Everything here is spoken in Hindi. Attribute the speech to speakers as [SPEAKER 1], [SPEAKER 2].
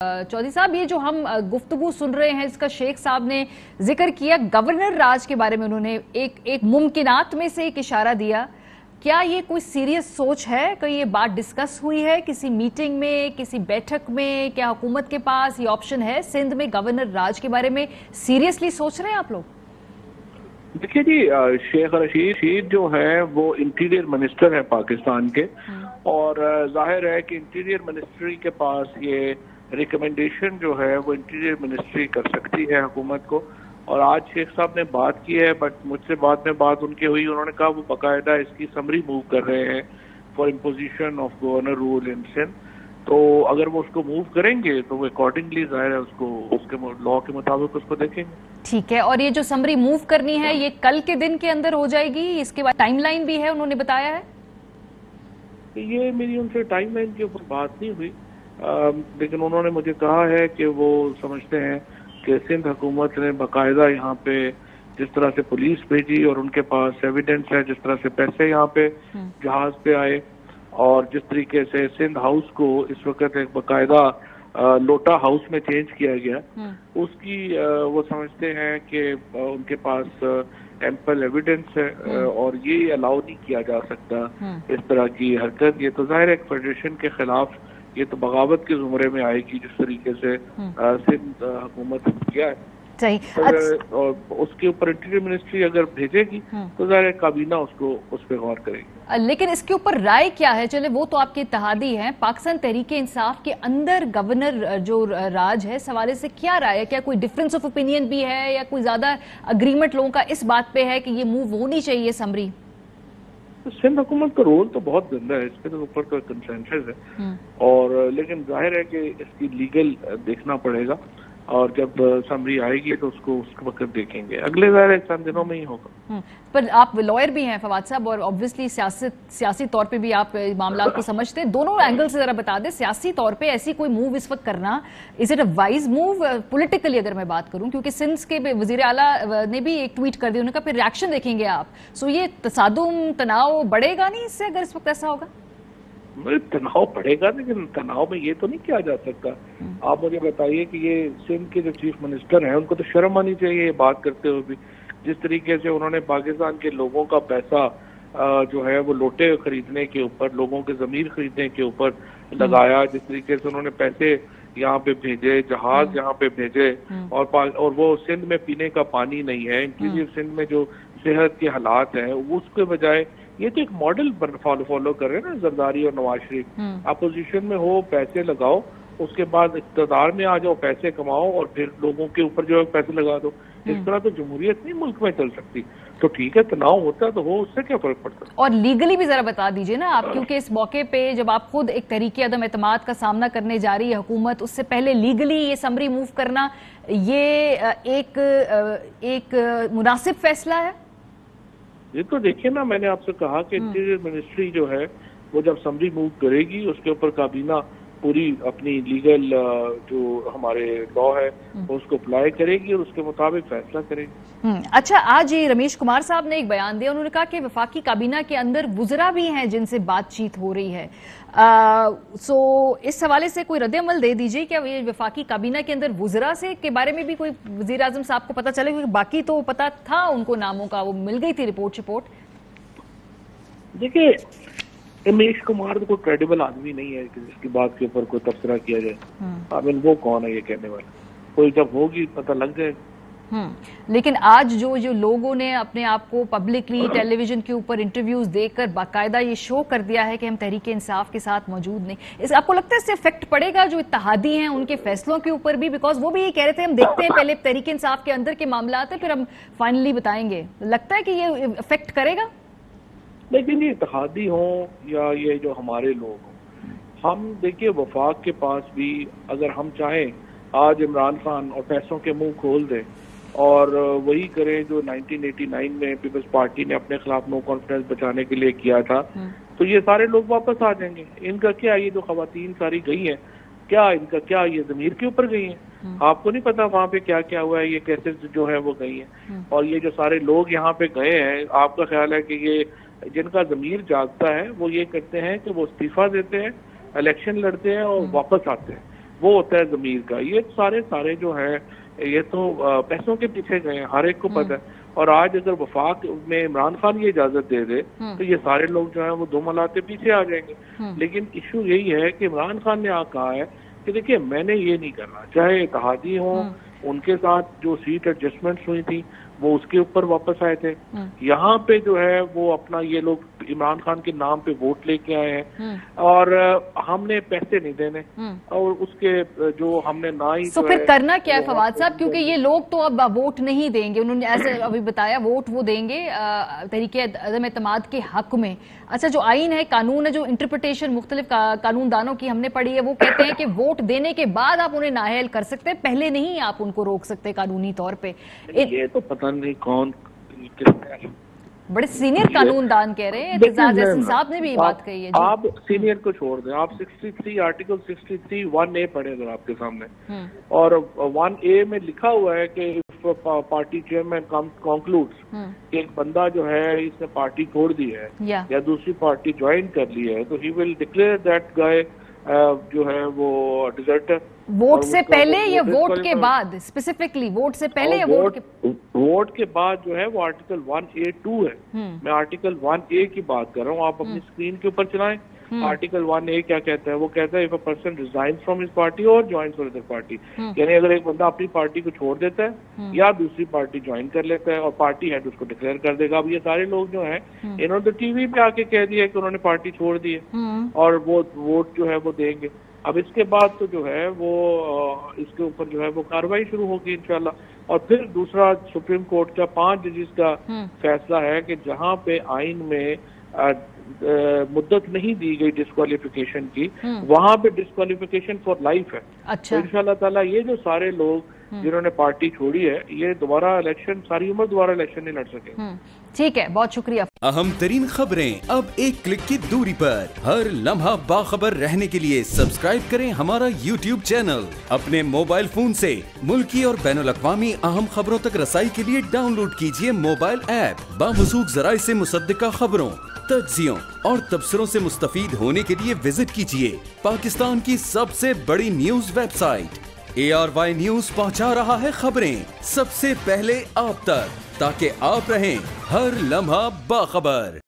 [SPEAKER 1] चौधरी साहब, ये जो हम गुफ्तगू सुन रहे हैं, इसका शेख साहब ने जिक्र किया गवर्नर राज के बारे में, उन्होंने एक मुमकिनात में से एक इशारा दिया। क्या ये कोई सीरियस सोच है? कोई ये बात डिस्कस हुई है किसी मीटिंग में, किसी बैठक में? क्या हुकूमत के पास ये ऑप्शन है सिंध में गवर्नर राज के बारे में सीरियसली सोच रहे हैं आप लोग?
[SPEAKER 2] देखिए जी, शेख रशीद जो है वो इंटीरियर मिनिस्टर है पाकिस्तान के, और जाहिर है कि इंटीरियर मिनिस्ट्री के पास ये रिकमेंडेशन जो है वो इंटीरियर मिनिस्ट्री कर सकती है हुकूमत को। और आज शेख साहब ने बात की है, बट मुझसे बाद में बात उनकी हुई, उन्होंने कहा वो बाकायदा इसकी समरी मूव कर रहे हैं for imposition of governor rule in Sindh. तो अगर वो उसको मूव करेंगे तो वो अकॉर्डिंगली जाहिर है उसको उसके लॉ के मुताबिक उसको देखेंगे।
[SPEAKER 1] ठीक है, और ये जो समरी मूव करनी है ये कल के दिन के अंदर हो जाएगी? इसके बाद टाइमलाइन भी है, उन्होंने बताया है?
[SPEAKER 2] ये मेरी उनसे टाइमलाइन के ऊपर बात नहीं हुई, लेकिन उन्होंने मुझे कहा है कि वो समझते हैं कि सिंध हुकूमत ने बाकायदा यहाँ पे जिस तरह से पुलिस भेजी और उनके पास एविडेंस है, जिस तरह से पैसे यहाँ पे जहाज पे आए और जिस तरीके से सिंध हाउस को इस वक्त एक बाकायदा लोटा हाउस में चेंज किया गया, उसकी वो समझते हैं कि उनके पास एम्पल एविडेंस है और ये अलाउ नहीं किया जा सकता इस तरह की हरकत। ये तो जाहिर है फेडरेशन के खिलाफ, ये तो बगावत के जुमरे में आएगी जिस तरीके से सिंध हुकूमत ने किया है।
[SPEAKER 1] सही।
[SPEAKER 2] और उसके ऊपर इंटीरियर मिनिस्ट्री अगर भेजेगी तो ज़ाहिर है काबीना उसको उस पर गौर करेगी।
[SPEAKER 1] लेकिन इसके ऊपर राय क्या है? चले वो तो आपके इत्तेहादी हैं, पाकिस्तान तहरीके इंसाफ के अंदर गवर्नर जो राज है, सवाले से क्या राय है? क्या कोई डिफरेंस ऑफ ओपिनियन भी है या कोई ज्यादा अग्रीमेंट लोगों का इस बात पे है कि ये मूव होनी चाहिए समरी?
[SPEAKER 2] सिंध हुकूमत का रोल तो बहुत गंदा है, इसके तो ऊपर तो कंसेंसस है, और लेकिन जाहिर है कि इसकी लीगल देखना पड़ेगा, और जब समरी आएगी तो उसको उस वक्त देखेंगे, अगले ज़ाहिर चंद दिनों में ही होगा।
[SPEAKER 1] पर आप लॉयर भी हैं फवाद साहब, और ऑब्वियसली सियासी तौर पे भी आप मामला को समझते हैं, दोनों एंगल से जरा बता दें। सियासी तौर पे ऐसी कोई मूव इस वक्त करना, is it a wise move? Politically अगर मैं बात करूं, क्योंकि सिंध के वजीर आला ने भी एक ट्वीट कर दिया, उन्होंने कहा फिर रिएक्शन देखेंगे आप। सो ये तसादुम तनाव बढ़ेगा नहीं इससे अगर इस वक्त ऐसा होगा?
[SPEAKER 2] तनाव बढ़ेगा, लेकिन तनाव में ये तो नहीं किया जा सकता। आप मुझे बताइए कि ये सिंध के जो चीफ मिनिस्टर हैं उनको तो शर्म आनी चाहिए ये बात करते हुए भी, जिस तरीके से उन्होंने पाकिस्तान के लोगों का पैसा जो है वो लोटे खरीदने के ऊपर, लोगों के जमीर खरीदने के ऊपर लगाया, जिस तरीके से उन्होंने पैसे यहाँ पे भेजे, जहाज यहाँ पे भेजे, और वो सिंध में पीने का पानी नहीं है, इंटीरियर सिंध में जो सेहत के हालात हैं उसके बजाय ये तो एक मॉडल फॉलो कर रहे हैं ना जरदारी और नवाज शरीफ। अपोजिशन में हो, पैसे लगाओ, उसके बाद इक़्तिदार में आ जाओ, पैसे कमाओ और फिर लोगों के ऊपर जो है पैसे लगा दो। इस तरह तो जमहूरियत नहीं मुल्क में चल सकती। तो ठीक है, तनाव होता है तो हो, उससे क्या फर्क पड़ता है?
[SPEAKER 1] और लीगली भी जरा बता दीजिए ना आप, क्योंकि इस मौके पे जब आप खुद एक तरीके अदम एतमाद का सामना करने जा रही है हुकूमत, उससे पहले लीगली ये समरी मूव करना ये एक मुनासिब फैसला है?
[SPEAKER 2] ये तो देखिए ना, मैंने आपसे कहा कि इंटीरियर मिनिस्ट्री जो है वो जब समरी मूव करेगी उसके ऊपर काबीना पूरी अपनी लीगल जो हमारे लॉ है उसको अप्लाई करेगी और उसके मुताबिक फैसला करेगी।
[SPEAKER 1] अच्छा, आज ये रमेश कुमार साहब ने एक बयान दिया, उन्होंने कहा कि वफाकी काबीना के अंदर वुज़रा भी हैं जिनसे बातचीत हो रही है। सो इस हवाले से कोई रद्द-ए-अमल दे दीजिए, क्या ये वफाकी काबीना के अंदर वुज़रा से के बारे में भी कोई वज़ीर आज़म साहब को पता चले? क्योंकि बाकी तो पता था उनको, नामों का वो मिल गई थी रिपोर्ट।
[SPEAKER 2] देखिए, रमेश कुमार तो कोई क्रेडिबल आदमी नहीं है कि जिसकी बात के ऊपर कोई तबसरा किया जाए। आई मीन वो कौन है ये कहने वाला? कोई जब होगी पता लग जाएगा।
[SPEAKER 1] लेकिन आज जो लोगों ने अपने आप को पब्लिकली टेलीविजन के ऊपर इंटरव्यूज देकर बाकायदा ये शो कर दिया है कि हम तहरीके इंसाफ के साथ मौजूद नहीं, इस आपको लगता है इससे इफेक्ट पड़ेगा जो इत्तेहादी हैं उनके फैसलों के ऊपर भी? बिकॉज वो भी ये कह रहे थे हम देखते हैं पहले तहरीके इंसाफ के अंदर के मामला आते फिर हम फाइनली बताएंगे। लगता है कि ये इफेक्ट करेगा?
[SPEAKER 2] लेकिन ये इत्तेहादी हों या ये जो हमारे लोग हों, हम देखिए वफाक के पास भी अगर हम चाहें आज इमरान खान और पैसों के मुंह खोल दें और वही करें जो 1989 में पीपल्स पार्टी ने अपने खिलाफ नो कॉन्फिडेंस बचाने के लिए किया था, तो ये सारे लोग वापस आ जाएंगे। इनका क्या, ये जो खवातीन सारी गई हैं, क्या इनका क्या ये जमीर के ऊपर गई हैं? आपको नहीं पता वहाँ पे क्या क्या हुआ है, ये कैसे जो है वो गई हैं। और ये जो सारे लोग यहाँ पे गए हैं, आपका ख्याल है कि ये जिनका जमीर जागता है वो ये करते हैं कि वो इस्तीफा देते हैं, इलेक्शन लड़ते हैं और वापस आते हैं? वो होता है ज़मीर का। ये सारे जो है ये तो पैसों के पीछे गए हैं, हर एक को पता है। और आज अगर वफाक में इमरान खान ये इजाजत दे दे तो ये सारे लोग जो है वो दो मलाते पीछे आ जाएंगे। लेकिन इशू यही है कि इमरान खान ने कहा है कि देखिए मैंने ये नहीं करना, चाहे इत्तेहादी हो, उनके साथ जो सीट एडजस्टमेंट्स हुई थी वो उसके ऊपर वापस आए थे। यहाँ पे जो है वो अपना ये लोग इमरान खान के नाम पे वोट लेके आए हैं और हमने पैसे नहीं देने और उसके जो हमने ना ही
[SPEAKER 1] तो फिर करना क्या है फवाद साहब, क्योंकि ये लोग तो अब वोट नहीं देंगे, उन्होंने ऐसे अभी बताया वोट वो देंगे तरीके अदम एतमाद के हक में। अच्छा, जो आइन है, कानून है, जो इंटरप्रिटेशन मुख्तलिफ कानूनदानों की हमने पढ़ी है, वो कहते हैं कि वोट देने के बाद आप उन्हें नाअहल कर सकते हैं, पहले नहीं आप उनको रोक सकते कानूनी तौर पे।
[SPEAKER 2] ये तो पता नहीं कौन किस
[SPEAKER 1] बड़े सीनियर कानूनदान कह रहे हैं, एतजाज एहसन साहब ने भी ये बात कही है।
[SPEAKER 2] आप सीनियर को छोड़ दें, आप 63 आर्टिकल 63 1A पढ़े अगर आपके सामने, और 1A में लिखा हुआ है कि पार्टी चेयरमैन कंक्लूड्स एक बंदा जो है इसने पार्टी छोड़ दी है या दूसरी पार्टी ज्वाइन कर ली है तो he will declare that guy जो है वो डिजर्टर।
[SPEAKER 1] वोट से पहले या वोट के बाद? स्पेसिफिकली वोट से पहले या
[SPEAKER 2] वोट के बाद जो है वो आर्टिकल 1A2 है। मैं आर्टिकल 1A की बात कर रहा हूँ, आप अपनी स्क्रीन के ऊपर चलाएं। आर्टिकल 1A क्या कहता है? वो कहता है if a person resign from his party और ज्वाइन फॉर अदर पार्टी, यानी अगर एक बंदा अपनी पार्टी को छोड़ देता है या दूसरी पार्टी ज्वाइन कर लेता है और पार्टी हेड उसको डिक्लेयर कर देगा। अब ये सारे लोग जो हैं इन्होंने तो टीवी पे आके कह दिया कि उन्होंने पार्टी छोड़ दी है और वो वोट जो है वो देंगे। अब इसके बाद तो जो है वो इसके ऊपर जो है वो कार्रवाई शुरू होगी इंशाल्लाह। और फिर दूसरा सुप्रीम कोर्ट का 5 जजेस का फैसला है कि जहां पे आइन में मुद्दत नहीं दी गई डिस्क्वालिफिकेशन की, वहां पे डिस्क्वालिफिकेशन फॉर लाइफ है।
[SPEAKER 1] अच्छा।
[SPEAKER 2] तो इंशाल्लाह ताला ये जो सारे लोग जिन्होंने पार्टी छोड़ी है ये दोबारा इलेक्शन, सारी उम्र दोबारा इलेक्शन नहीं लड़ सके।
[SPEAKER 1] ठीक है, बहुत शुक्रिया।
[SPEAKER 3] अहम तरीन खबरें अब एक क्लिक की दूरी पर, हर लम्हा बाखबर रहने के लिए सब्सक्राइब करें हमारा YouTube चैनल। अपने मोबाइल फोन से मुल्की और बैनुल अक़वामी अहम खबरों तक रसाई के लिए डाउनलोड कीजिए मोबाइल ऐप। बावसूख ज़राए से मुसद्दिका खबरों, तज्ज़ियों और तबसरों से मुस्तफीद होने के लिए विजिट कीजिए पाकिस्तान की सबसे बड़ी न्यूज वेबसाइट। ARY न्यूज पहुंचा रहा है खबरें सबसे पहले आप तक, ताकि आप रहें हर लम्हा बाखबर।